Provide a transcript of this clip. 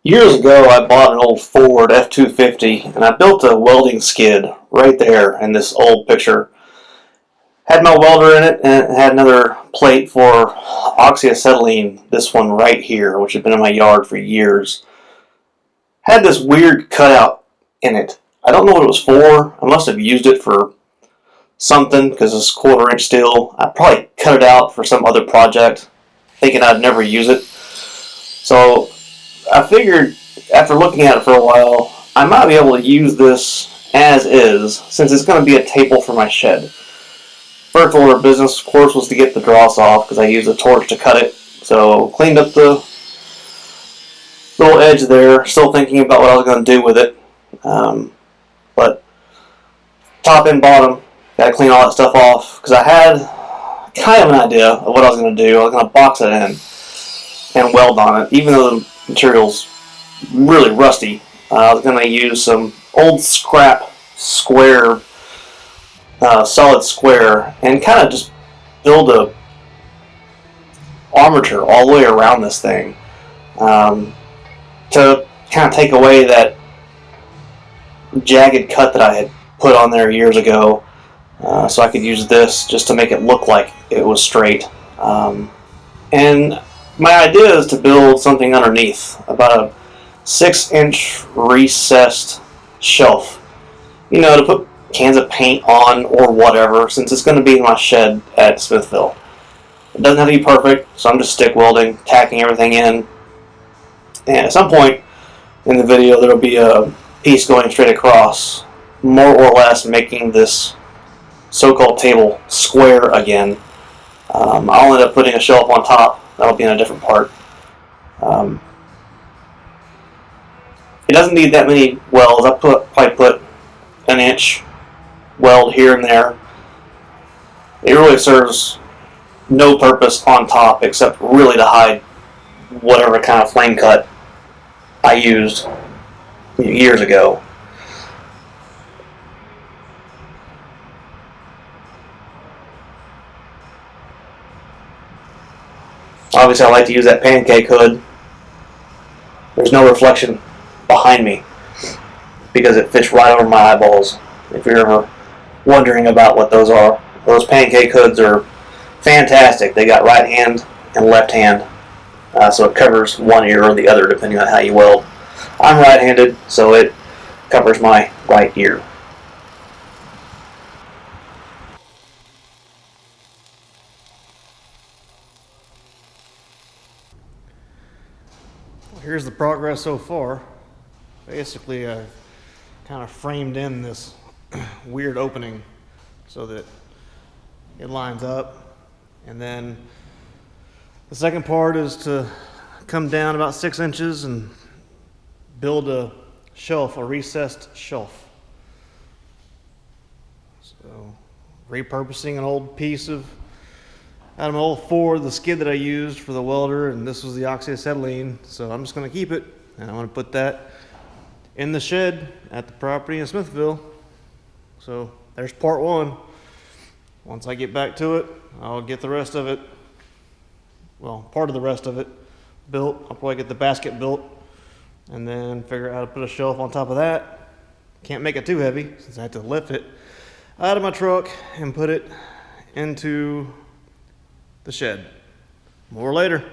Years ago, I bought an old Ford F-250, and I built a welding skid right there in this old picture. Had my welder in it, and it had another plate for oxyacetylene, this one right here, which had been in my yard for years. Had this weird cutout in it. I don't know what it was for. I must have used it for something, because it's quarter-inch steel. I probably cut it out for some other project, thinking I'd never use it. So I figured after looking at it for a while, I might be able to use this as is, since it's going to be a table for my shed. First order of business, of course, was to get the dross off, because I used a torch to cut it. So cleaned up the little edge there, still thinking about what I was going to do with it. But top and bottom, got to clean all that stuff off, because I had kind of an idea of what I was going to do. I was going to box it in and weld on it, even though the material's really rusty. I was going to use some old scrap square, solid square, and kind of just build a armature all the way around this thing, to kind of take away that jagged cut that I had put on there years ago, so I could use this just to make it look like it was straight. And my idea is to build something underneath, about a 6-inch recessed shelf, to put cans of paint on or whatever, since it's going to be in my shed at Smithville. It doesn't have to be perfect, so I'm just stick welding, tacking everything in, and at some point in the video there will be a piece going straight across, more or less making this so-called table square again. I'll end up putting a shelf on top. That'll be in a different part. It doesn't need that many welds. I probably put an inch weld here and there. It really serves no purpose on top except really to hide whatever kind of flame cut I used years ago. Obviously, I like to use that pancake hood. There's no reflection behind me because it fits right over my eyeballs. If you're ever wondering about what those are, those pancake hoods are fantastic. They got right hand and left hand, so it covers one ear or the other depending on how you weld. I'm right-handed, so it covers my right ear. Here's the progress so far. Basically, I kind of framed in this weird opening so that it lines up. And then the second part is to come down about 6 inches and build a shelf, a recessed shelf. So, repurposing an old piece out of my old Ford, the skid that I used for the welder, and this was the oxyacetylene, so I'm just going to keep it, and I'm going to put that in the shed at the property in Smithville. So there's part one. Once I get back to it, I'll get the rest of it, well, part of the rest of it built. I'll probably get the basket built and then figure out how to put a shelf on top of that. Can't make it too heavy since I have to lift it out of my truck and put it into the shed. More later.